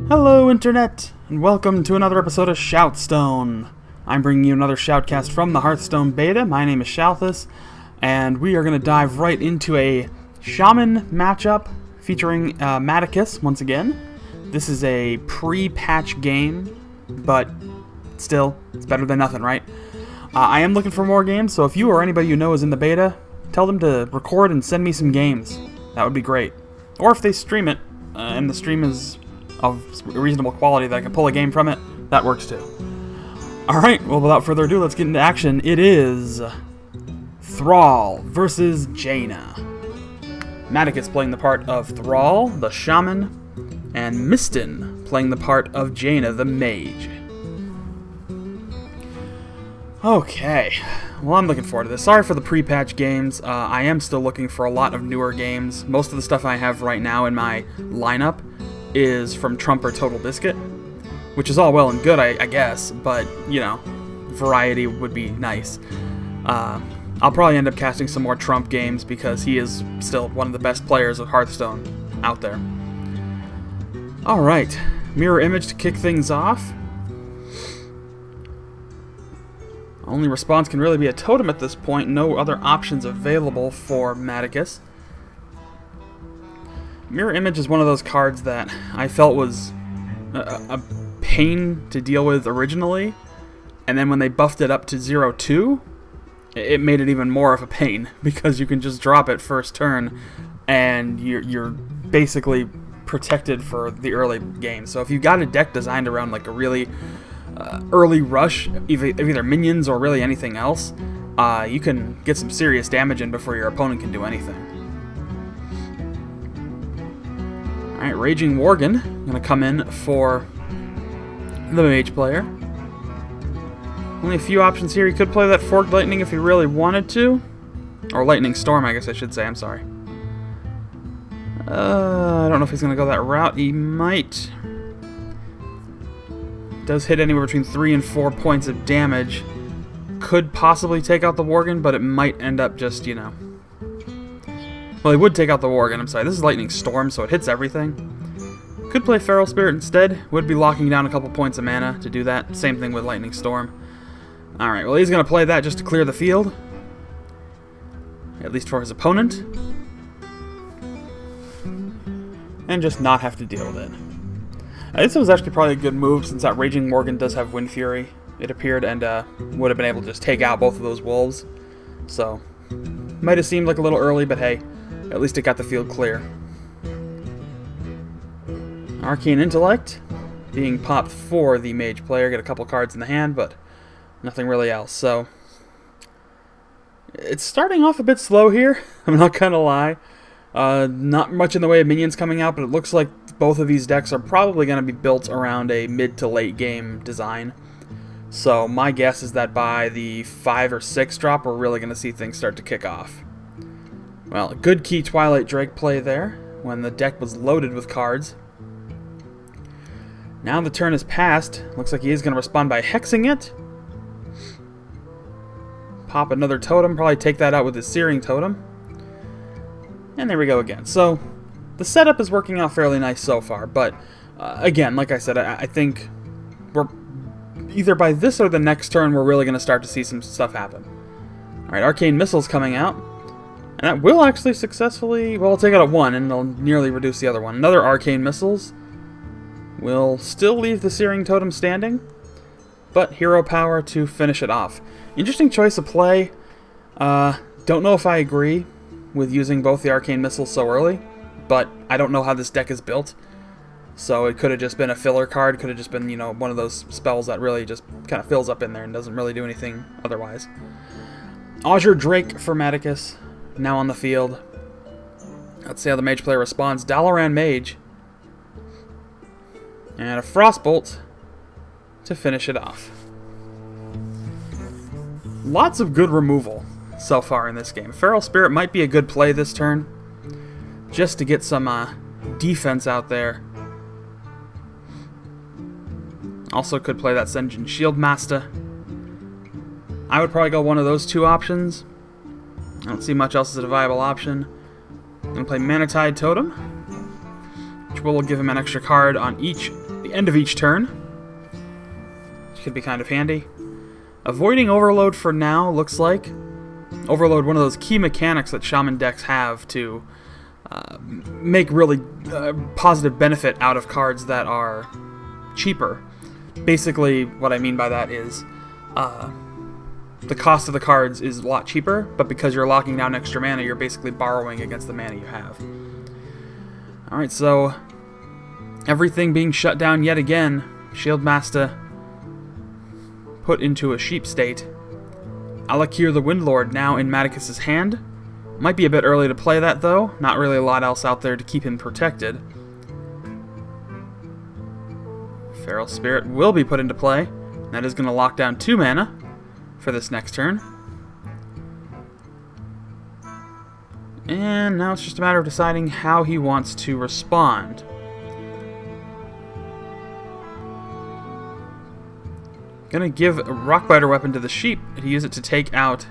Hello Internet, and welcome to another episode of ShoutStone. I'm bringing you another Shoutcast from the Hearthstone beta. My name is ShoutThis, and we are going to dive right into a Shaman matchup featuring Matticus once again. This is a pre-patch game, but still, it's better than nothing, right? I am looking for more games, so if you or anybody you know is in the beta, tell them to record and send me some games. That would be great. Or if they stream it, and the stream is of reasonable quality that I can pull a game from it, that works too. Alright, well without further ado, let's get into action. It is Thrall versus Jaina. Matticus playing the part of Thrall, the Shaman, and Mystin playing the part of Jaina, the Mage. Okay, well I'm looking forward to this. Sorry for the pre-patch games. I am still looking for a lot of newer games. Most of the stuff I have right now in my lineup is from Trump or Total Biscuit, which is all well and good, I guess, but, you know, variety would be nice. I'll probably end up casting some more Trump games because he is still one of the best players of Hearthstone out there. Alright, mirror image to kick things off. Only response can really be a totem at this point, no other options available for Matticus. Mirror Image is one of those cards that I felt was a pain to deal with originally, and then when they buffed it up to 0-2, it made it even more of a pain, because you can just drop it first turn, and you're basically protected for the early game. So if you've got a deck designed around like a really early rush of either minions or really anything else, you can get some serious damage in before your opponent can do anything. Alright, Raging Worgen, going to come in for the Mage player. Only a few options here. He could play that Forked Lightning if he really wanted to. Or Lightning Storm, I guess I should say. I'm sorry. I don't know if he's going to go that route. He might. Does hit anywhere between 3 and 4 points of damage. Could possibly take out the Worgen, but it might end up just, you know. Well, he would take out the Worgen, I'm sorry. This is Lightning Storm, so it hits everything. Could play Feral Spirit instead. Would be locking down a couple points of mana to do that. Same thing with Lightning Storm. Alright, well he's going to play that just to clear the field. At least for his opponent. And just not have to deal with it. This was actually probably a good move since that Raging Worgen does have Wind Fury, it appeared, and would have been able to just take out both of those wolves. So, might have seemed like a little early, but hey. At least it got the field clear. Arcane Intellect being popped for the Mage player. Get a couple cards in the hand, but nothing really else. So it's starting off a bit slow here. I'm not gonna lie. Not much in the way of minions coming out, but it looks like both of these decks are probably going to be built around a mid to late game design. So my guess is that by the 5 or 6 drop, we're really going to see things start to kick off. Well, a good key Twilight Drake play there, when the deck was loaded with cards. Now the turn has passed. Looks like he is going to respond by hexing it. Pop another totem, probably take that out with his Searing Totem. And there we go again. So, the setup is working out fairly nice so far, but again, like I said, I think we're either by this or the next turn we're really going to start to see some stuff happen. Alright, Arcane Missile's coming out. And that will actually successfully, well, I'll take out a 1 and it'll nearly reduce the other one. Another Arcane Missiles will still leave the Searing Totem standing, but Hero Power to finish it off. Interesting choice of play. Don't know if I agree with using both the Arcane Missiles so early, but I don't know how this deck is built. So it could have just been a filler card, could have just been, you know, one of those spells that really just kind of fills up in there and doesn't really do anything otherwise. Azure Drake for Matticus. Now on the field. Let's see how the Mage player responds. Dalaran Mage. And a Frostbolt to finish it off. Lots of good removal so far in this game. Feral Spirit might be a good play this turn, just to get some defense out there. Also could play that Sen'jin Shieldmaster. I would probably go one of those two options. I don't see much else as a viable option. I'm going to play Mana Tide Totem, which will give him an extra card on each the end of each turn, which could be kind of handy. Avoiding Overload for now, looks like. Overload, one of those key mechanics that Shaman decks have to make really positive benefit out of cards that are cheaper. Basically, what I mean by that is the cost of the cards is a lot cheaper, but because you're locking down extra mana, you're basically borrowing against the mana you have. Alright, so everything being shut down yet again. Shieldmaster put into a sheep state. Alakir the Windlord now in Matticus' hand. Might be a bit early to play that though. Not really a lot else out there to keep him protected. Feral Spirit will be put into play. That is going to lock down 2 mana for this next turn. And now it's just a matter of deciding how he wants to respond. Gonna give a Rockbiter weapon to the sheep and use it to take out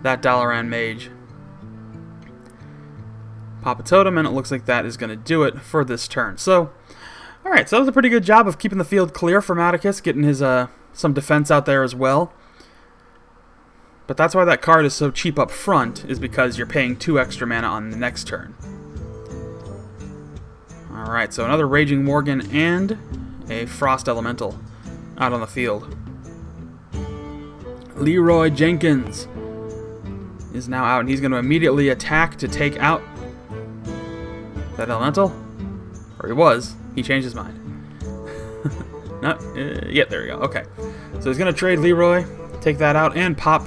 that Dalaran mage. Pop a totem, and it looks like that is gonna do it for this turn. So, alright, so that was a pretty good job of keeping the field clear for Matticus, getting his some defense out there as well. But that's why that card is so cheap up front, is because you're paying 2 extra mana on the next turn. Alright, so another Raging Worgen and a Frost Elemental out on the field. Leroy Jenkins is now out, and he's going to immediately attack to take out that Elemental. Or he was. He changed his mind. Yeah, there we go. Okay. So he's going to trade Leroy, take that out, and pop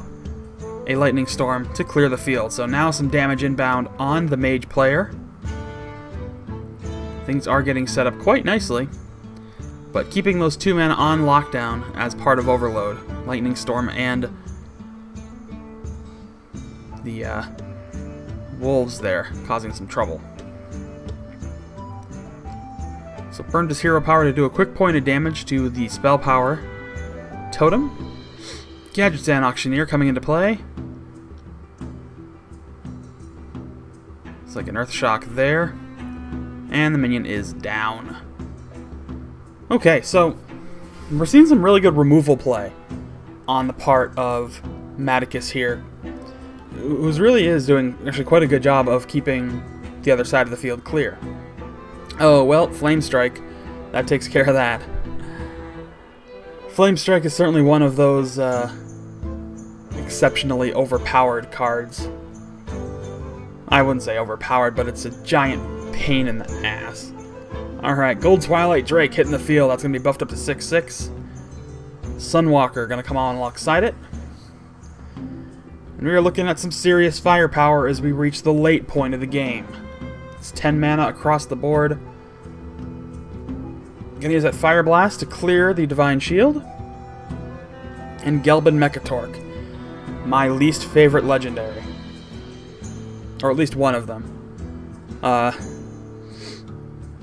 a Lightning Storm to clear the field. So now some damage inbound on the Mage player. Things are getting set up quite nicely. But keeping those 2 mana on lockdown as part of Overload. Lightning Storm and the wolves there, causing some trouble. So burned his hero power to do a quick point of damage to the spell power totem. Gadgetzan Auctioneer coming into play. It's like an Earth Shock there. And the minion is down. Okay, so we're seeing some really good removal play on the part of Matticus here, who really is doing actually quite a good job of keeping the other side of the field clear. Oh, well, Flame Strike, that takes care of that. Flame Strike is certainly one of those exceptionally overpowered cards. I wouldn't say overpowered, but it's a giant pain in the ass. Alright, Gold Twilight Drake hitting the field. That's going to be buffed up to 6/6. Sunwalker going to come on alongside it. And we are looking at some serious firepower as we reach the late point of the game. It's 10 mana across the board. Going to use that Fire Blast to clear the Divine Shield. And Gelbin Mechatork, my least favorite legendary. Or at least one of them.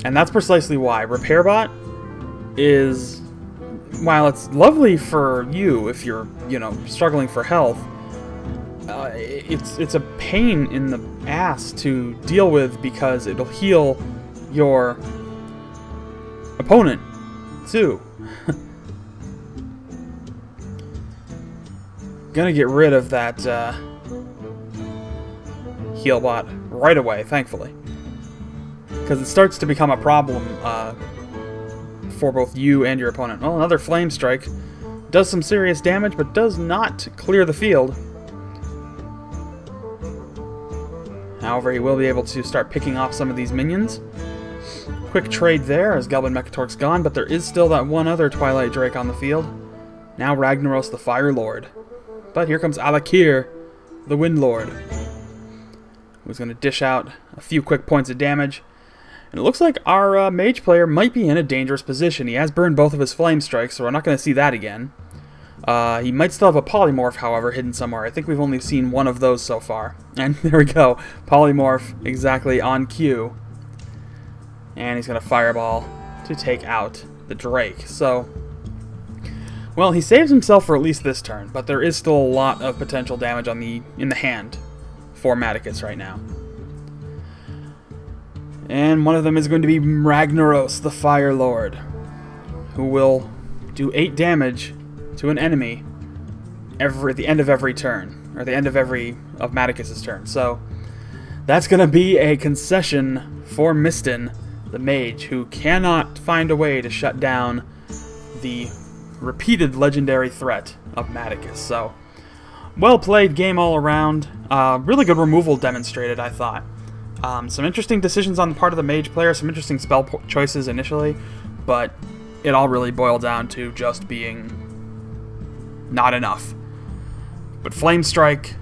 And that's precisely why. Repairbot is, while it's lovely for you if you're, struggling for health, it's a pain in the ass to deal with because it'll heal your opponent too. Gonna get rid of that heal bot right away, thankfully. Because it starts to become a problem for both you and your opponent. Well, another Flame Strike does some serious damage, but does not clear the field. However, he will be able to start picking off some of these minions. Quick trade there as Gelbin Mechatork's gone, but there is still that one other Twilight Drake on the field. Now Ragnaros the Fire Lord. But here comes Alakir, the Wind Lord, who's going to dish out a few quick points of damage. And it looks like our mage player might be in a dangerous position. He has burned both of his Flame Strikes, so we're not going to see that again. He might still have a Polymorph, however, hidden somewhere. I think we've only seen one of those so far. And there we go. Polymorph exactly on cue. And he's going to Fireball to take out the Drake. So, well, he saves himself for at least this turn, but there is still a lot of potential damage in the hand for Matticus right now. And one of them is going to be Ragnaros, the Fire Lord. who will do 8 damage to an enemy at the end of every turn, or the end of Matticus' turn. So that's going to be a concession for Mystin, the mage, who cannot find a way to shut down the repeated legendary threat of Matticus. So, well played game all around. Really good removal demonstrated, I thought. Some interesting decisions on the part of the mage player, some interesting spell choices initially, but it all really boiled down to just being not enough. But Flame Strike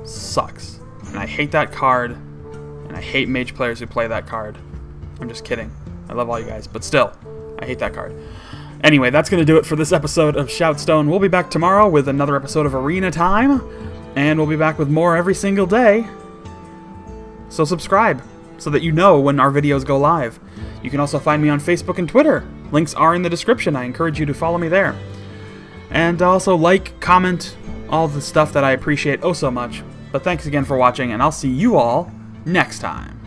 sucks, and I hate that card, and I hate mage players who play that card. I'm just kidding. I love all you guys, but still, I hate that card. Anyway, that's going to do it for this episode of ShoutStone. We'll be back tomorrow with another episode of Arena Time, and we'll be back with more every single day. So subscribe, so that you know when our videos go live. You can also find me on Facebook and Twitter. Links are in the description. I encourage you to follow me there. And also like, comment, all the stuff that I appreciate oh so much. But thanks again for watching, and I'll see you all next time.